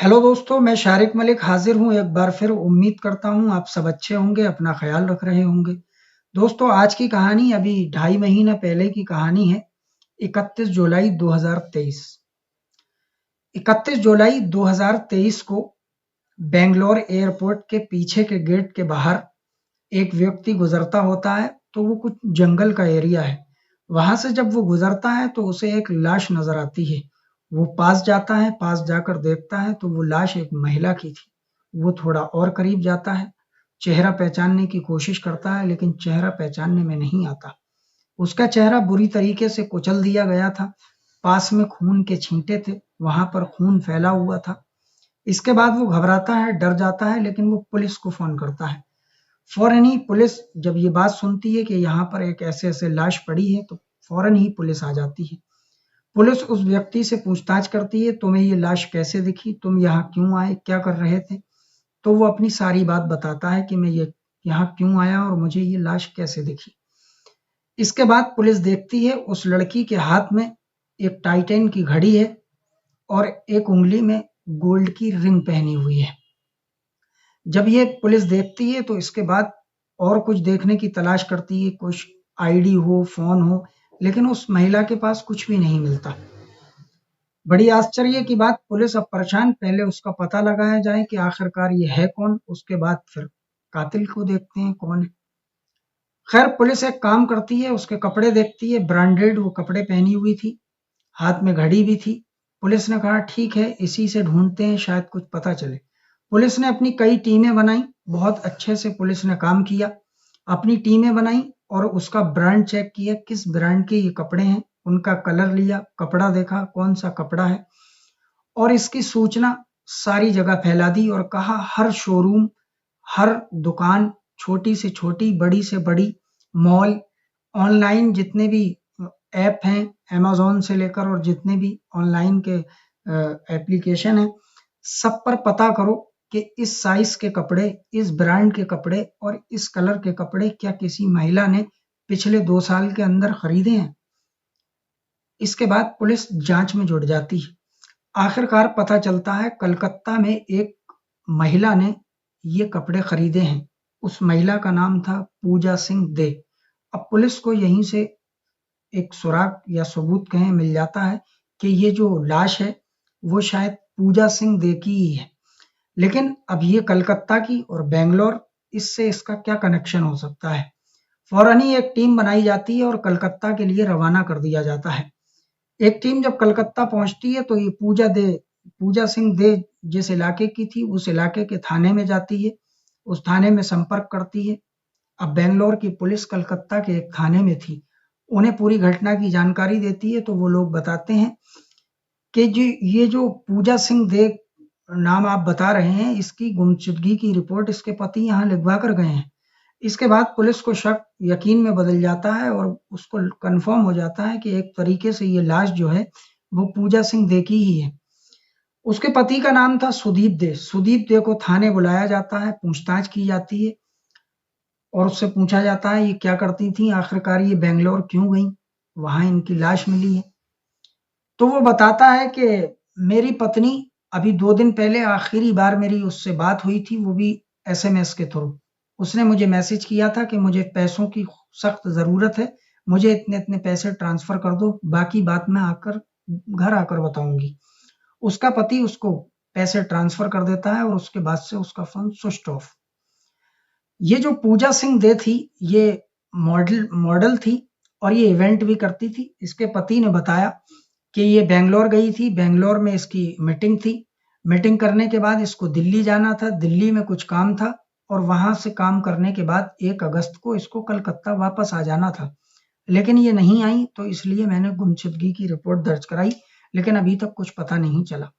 Hello दोस्तों, मैं शारिक मलिक हाजिर हूँ एक बार फिर। उम्मीद करता हूँ आप सब अच्छे होंगे, अपना ख्याल रख रहे होंगे। दोस्तों, आज की कहानी अभी 2.5 महीना पहले की कहानी है। 31 जुलाई 2023। 31 जुलाई 2023 को बेंगलोर एयरपोर्ट के पीछे के गेट के बाहर एक व्यक्ति गुजरता होता है। तो वो कुछ जंगल का एरिया है। वहां से जब वो गुजरता है तो उसे एक लाश नजर आती है। वो पास जाता है, पास जाकर देखता है तो वो लाश एक महिला की थी। वो थोड़ा और करीब जाता है, चेहरा पहचानने की कोशिश करता है, लेकिन चेहरा पहचानने में नहीं आता। उसका चेहरा बुरी तरीके से कुचल दिया गया था। पास में खून के छींटे थे, वहां पर खून फैला हुआ था। इसके बाद वो घबराता है, डर जाता है, लेकिन वो पुलिस को फोन करता है। फौरन ही पुलिस जब ये बात सुनती है कि यहाँ पर एक ऐसे-ऐसे लाश पड़ी है, तो फौरन ही पुलिस आ जाती है। पुलिस उस व्यक्ति से पूछताछ करती है, तुम्हें ये लाश कैसे दिखी? तुम यहाँ क्यों आए? क्या कर रहे थे? तो वो अपनी सारी बात बताता है कि मैं ये यहाँ क्यों आया और मुझे ये लाश कैसे दिखी। इसके बाद पुलिस देखती है उस लड़की के हाथ में एक टाइटैन की घड़ी है और एक उँगली में गोल्ड की रिंग पहनी हुई है। जब ये पुलिस देखती है तो इसके बाद और कुछ देखने की तलाश करती है, कुछ आईडी हो, फोन हो, लेकिन उस महिला के पास कुछ भी नहीं मिलता। बड़ी आश्चर्य की बात, पुलिस अब परेशान, पहले उसका पता लगाया जाए कि आखिरकार ये है कौन, उसके बाद फिर कातिल को देखते हैं कौन है। खैर, पुलिस एक काम करती है, उसके कपड़े देखती है, ब्रांडेड वो कपड़े पहनी हुई थी, हाथ में घड़ी भी थी। पुलिस ने कहा ठीक है, इसी से ढूंढते हैं, शायद कुछ पता चले। पुलिस ने अपनी कई टीमें बनाई, बहुत अच्छे से पुलिस ने काम किया। अपनी टीमें बनाई और उसका ब्रांड चेक किया, किस ब्रांड के ये कपड़े हैं, उनका कलर लिया, कपड़ा देखा कौन सा कपड़ा है, और इसकी सूचना सारी जगह फैला दी और कहा हर शोरूम, हर दुकान, छोटी से छोटी, बड़ी से बड़ी, मॉल, ऑनलाइन जितने भी ऐप हैं, अमेज़न से लेकर और जितने भी ऑनलाइन के एप्लीकेशन हैं, सब पर पता करो कि इस साइज़ के कपड़े, इस ब्रांड के कपड़े और इस कलर के कपड़े क्या किसी महिला ने पिछले 2 साल के अंदर खरीदे हैं। इसके बाद पुलिस जांच में जुट जाती है। आखिरकार पता चलता है कलकत्ता में एक महिला ने ये कपड़े खरीदे हैं। उस महिला का नाम था पूजा सिंह दे। अब पुलिस को यहीं से एक सुराग या सबूत कहें मिल जाता है कि ये जो लाश है वो शायद पूजा सिंह दे की ही है। लेकिन अब ये कलकत्ता की और बेंगलोर, इससे इसका क्या कनेक्शन हो सकता है? फौरन ही एक टीम बनाई जाती है और कलकत्ता के लिए रवाना कर दिया जाता है। एक टीम जब कलकत्ता पहुंचती है तो ये पूजा सिंह दे जिस इलाके की थी, उस इलाके के थाने में जाती है, उस थाने में संपर्क करती है। अब बेंगलोर की पुलिस कलकत्ता के एक थाने में थी, उन्हें पूरी घटना की जानकारी देती है। तो वो लोग बताते हैं कि ये जो पूजा सिंह दे नाम आप बता रहे हैं, इसकी गुमशुदगी की रिपोर्ट इसके पति यहाँ लिखवा कर गए हैं। इसके बाद पुलिस को शक यकीन में बदल जाता है और उसको कंफर्म हो जाता है कि एक तरीके से ये लाश जो है वो पूजा सिंह दे की ही है। उसके पति का नाम था सुदीप दे। सुदीप दे को थाने बुलाया जाता है, पूछताछ की जाती है और उससे पूछा जाता है ये क्या करती थी, आखिरकार ये बेंगलोर क्यों गई, वहां इनकी लाश मिली है। तो वो बताता है कि मेरी पत्नी अभी 2 दिन पहले आखिरी बार मेरी उससे बात हुई थी, वो भी एसएमएस के थ्रू। उसने मुझे मैसेज किया था कि मुझे पैसों की सख्त ज़रूरत है, मुझे इतने-इतने पैसे ट्रांसफ़र कर दो, बाकी बात मैं घर आकर बताऊँगी। उसका पति उसको पैसे ट्रांसफ़र कर देता है और उसके बाद से उसका फ़ोन स्विच्ड ऑफ। ये जो पूजा सिंह दे थी, ये मॉडल थी और ये इवेंट भी करती थी। इसके पति ने बताया कि ये बैंगलोर गई थी, बैंगलोर में इसकी मीटिंग थी। मीटिंग करने के बाद इसको दिल्ली जाना था, दिल्ली में कुछ काम था और वहां से काम करने के बाद 1 अगस्त को इसको कलकत्ता वापस आ जाना था। लेकिन ये नहीं आई, तो इसलिए मैंने गुमशुदगी की रिपोर्ट दर्ज कराई, लेकिन अभी तक कुछ पता नहीं चला।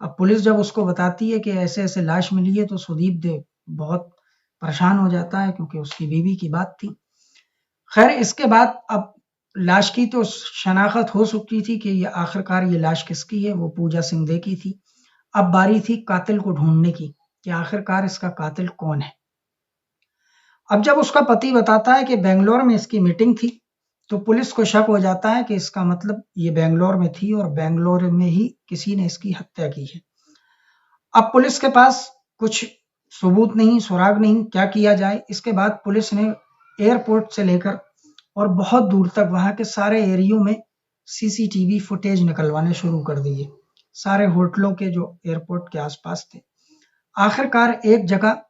अब पुलिस जब उसको बताती है कि ऐसे-ऐसे लाश मिली है, तो सुदीप दे बहुत परेशान हो जाता है क्योंकि उसकी बीवी की बात थी। खैर, इसके बाद अब लाश की तो शनाख्त हो चुकी थी कि ये आखिरकार ये लाश किसकी है, वो पूजा सिंह दे की थी। अब बारी थी कातिल को ढूंढने की कि आखिरकार इसका कातिल कौन है। अब जब उसका पति बताता है कि बेंगलोर में इसकी मीटिंग थी, तो पुलिस को शक हो जाता है कि इसका मतलब ये बेंगलोर में थी और बेंगलोर में ही किसी ने इसकी हत्या की है। अब पुलिस के पास कुछ सबूत नहीं, सुराग नहीं, क्या किया जाए? इसके बाद पुलिस ने एयरपोर्ट से लेकर और बहुत दूर तक वहाँ के सारे एरियो में सीसीटीवी फुटेज निकलवाने शुरू कर दिए, सारे होटलों के जो एयरपोर्ट के आसपास थे। आखिरकार एक जगह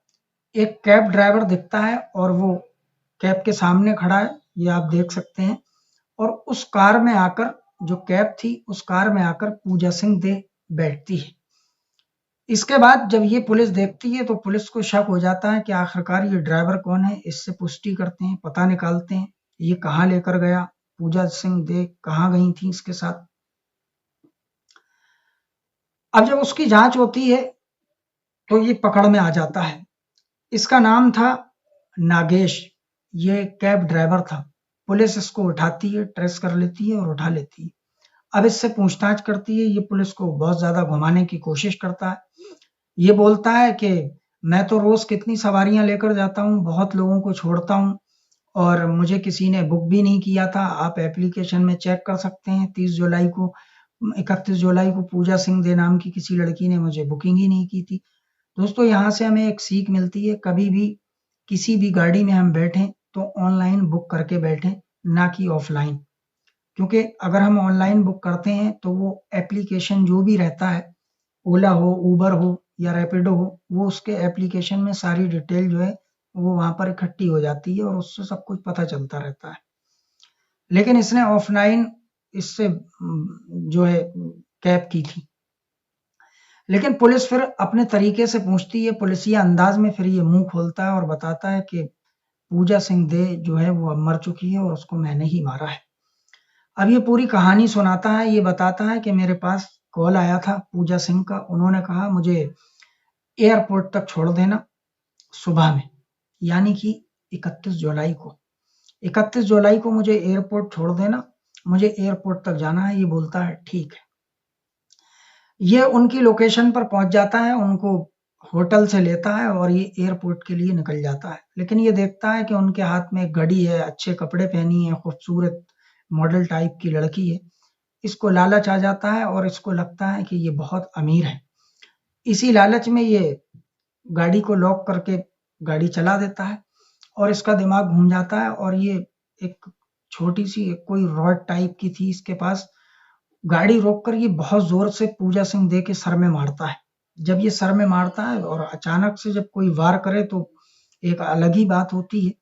एक कैब ड्राइवर दिखता है और वो कैब के सामने खड़ा है, ये आप देख सकते हैं, और उस कार में आकर, जो कैब थी, उस कार में आकर पूजा सिंह दे बैठती है। इसके बाद जब ये पुलिस देखती है तो पुलिस को शक हो जाता है कि आखिरकार ये ड्राइवर कौन है। इससे पुष्टि करते हैं, पता निकालते हैं, ये कहाँ लेकर गया, पूजा सिंह दे कहाँ गई थी इसके साथ। अब जब उसकी जांच होती है तो ये पकड़ में आ जाता है। इसका नाम था नागेश, ये कैब ड्राइवर था। पुलिस इसको उठाती है, ट्रेस कर लेती है और उठा लेती है। अब इससे पूछताछ करती है, ये पुलिस को बहुत ज्यादा घुमाने की कोशिश करता है। ये बोलता है कि मैं तो रोज कितनी सवारियां लेकर जाता हूँ, बहुत लोगों को छोड़ता हूँ और मुझे किसी ने बुक भी नहीं किया था। आप एप्लीकेशन में चेक कर सकते हैं, 31 जुलाई को पूजा सिंह दे नाम की किसी लड़की ने मुझे बुकिंग ही नहीं की थी। दोस्तों, यहाँ से हमें एक सीख मिलती है, कभी भी किसी भी गाड़ी में हम बैठें तो ऑनलाइन बुक करके बैठें, ना कि ऑफलाइन। क्योंकि अगर हम ऑनलाइन बुक करते हैं तो वो एप्लीकेशन जो भी रहता है, ओला हो, उबर हो या रैपिडो हो, वो उसके एप्लीकेशन में सारी डिटेल जो है वो वहाँ पर इकट्ठी हो जाती है और उससे सब कुछ पता चलता रहता है। लेकिन इसने ऑफलाइन इससे जो है कैब की थी। लेकिन पुलिस फिर अपने तरीके से पूछती है, पुलिसिया अंदाज में फिर ये मुंह खोलता है और बताता है कि पूजा सिंह दे जो है वो अब मर चुकी है और उसको मैंने ही मारा है। अब ये पूरी कहानी सुनाता है, ये बताता है कि मेरे पास कॉल आया था पूजा सिंह का, उन्होंने कहा मुझे एयरपोर्ट तक छोड़ देना सुबह में, यानी कि 31 जुलाई को। 31 जुलाई को मुझे एयरपोर्ट छोड़ देना, मुझे एयरपोर्ट तक जाना है। ये बोलता है ठीक है। ये उनकी लोकेशन पर पहुंच जाता है, उनको होटल से लेता है और ये एयरपोर्ट के लिए निकल जाता है। लेकिन ये देखता है कि उनके हाथ में एक घड़ी है, अच्छे कपड़े पहनी है, खूबसूरत मॉडल टाइप की लड़की है। इसको लालच आ जाता है और इसको लगता है कि ये बहुत अमीर है। इसी लालच में ये गाड़ी को लॉक करके गाड़ी चला देता है और इसका दिमाग घूम जाता है और ये एक छोटी सी कोई रॉड टाइप की थी इसके पास, गाड़ी रोककर ये बहुत जोर से पूजा सिंह दे के सर में मारता है। जब ये सर में मारता है और अचानक से जब कोई वार करे तो एक अलग ही बात होती है,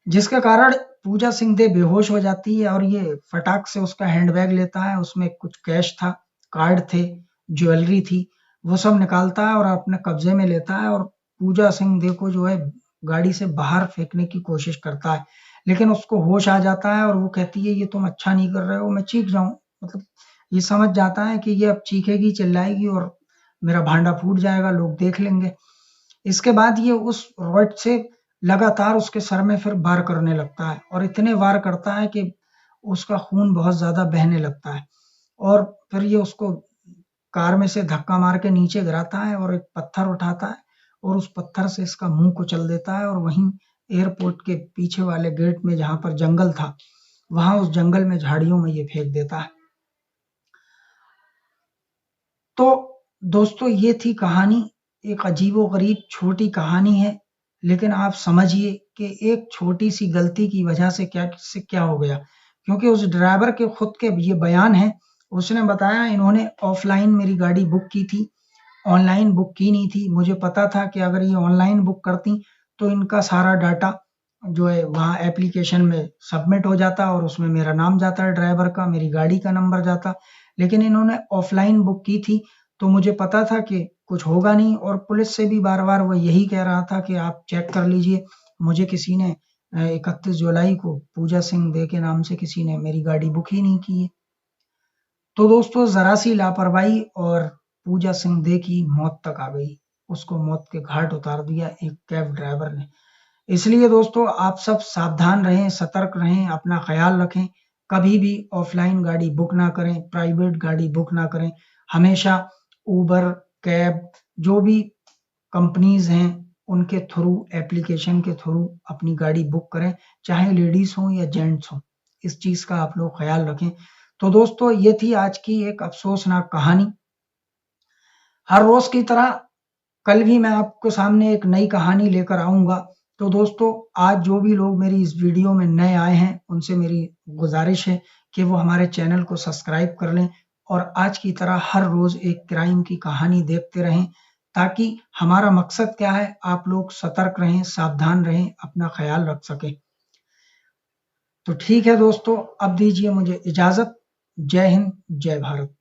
जिसके कारण पूजा सिंह दे बेहोश हो जाती है और ये फटाक से उसका हैंडबैग लेता है, उसमें कुछ कैश था, कार्ड थे, ज्वेलरी थी, वो सब निकालता है और अपने कब्जे में लेता है और पूजा सिंह दे को जो है गाड़ी से बाहर फेंकने की कोशिश करता है। लेकिन उसको होश आ जाता है और वो कहती है ये तुम अच्छा नहीं कर रहे हो, मैं चीख जाऊं। मतलब ये समझ जाता है कि ये अब चीखेगी, चिल्लाएगी और मेरा भांडा फूट जाएगा, लोग देख लेंगे। इसके बाद ये उस रॉड से लगातार उसके सर में फिर वार करने लगता है और इतने वार करता है कि उसका खून बहुत ज्यादा बहने लगता है और फिर ये उसको कार में से धक्का मार के नीचे गिराता है और एक पत्थर उठाता है और उस पत्थर से इसका मुंह कुचल देता है और वहीं एयरपोर्ट के पीछे वाले गेट में जहां पर जंगल था, वहां उस जंगल में झाड़ियों में ये फेंक देता है। तो दोस्तों, ये थी कहानी। एक अजीबो-गरीब छोटी कहानी है, लेकिन आप समझिए कि एक छोटी-सी गलती की वजह से क्या हो गया। क्योंकि उस ड्राइवर के खुद के ये बयान हैं, उसने बताया इन्होंने ऑफलाइन मेरी गाड़ी बुक की थी, ऑनलाइन बुक की नहीं थी। मुझे पता था कि अगर ये ऑनलाइन बुक करती तो इनका सारा डाटा जो है वहाँ एप्लीकेशन में सबमिट हो जाता और उसमें मेरा नाम जाता है ड्राइवर का, मेरी गाड़ी का नंबर जाता। लेकिन इन्होंने ऑफलाइन बुक की थी तो मुझे पता था कि कुछ होगा नहीं और पुलिस से भी बार-बार वो यही कह रहा था कि आप चेक कर लीजिए, मुझे किसी ने 31 जुलाई को पूजा सिंह दे के नाम से किसी ने मेरी गाड़ी बुक ही नहीं की है। तो दोस्तों, ज़रा-सी लापरवाही और पूजा सिंह दे की मौत तक आ गई। उसको मौत के घाट उतार दिया एक कैब ड्राइवर ने। इसलिए दोस्तों, आप सब सावधान रहें, सतर्क रहें, अपना ख़्याल रखें। कभी भी ऑफ़लाइन गाड़ी बुक ना करें, प्राइवेट गाड़ी बुक ना करें। हमेशा उबर, कैब जो भी कंपनीज़ हैं, उनके थ्रू, एप्लीकेशन के थ्रू अपनी गाड़ी बुक करें, चाहे लेडीज़ हों या जेंट्स हों। इस चीज़ का आप लोग ख़्याल रखें। तो दोस्तों, ये थी आज की एक अफ़सोसनाक कहानी। हर रोज की तरह कल भी मैं आपको सामने एक नई कहानी लेकर आऊंगा। तो दोस्तों, आज जो भी लोग मेरी इस वीडियो में नए आए हैं, उनसे मेरी गुजारिश है कि वो हमारे चैनल को सब्सक्राइब कर लें और आज की तरह हर रोज एक क्राइम की कहानी देखते रहें, ताकि हमारा मकसद क्या है, आप लोग सतर्क रहें, सावधान रहें, अपना ख्याल रख सकें। तो ठीक है दोस्तों, अब दीजिए मुझे इजाजत। जय हिंद, जय भारत।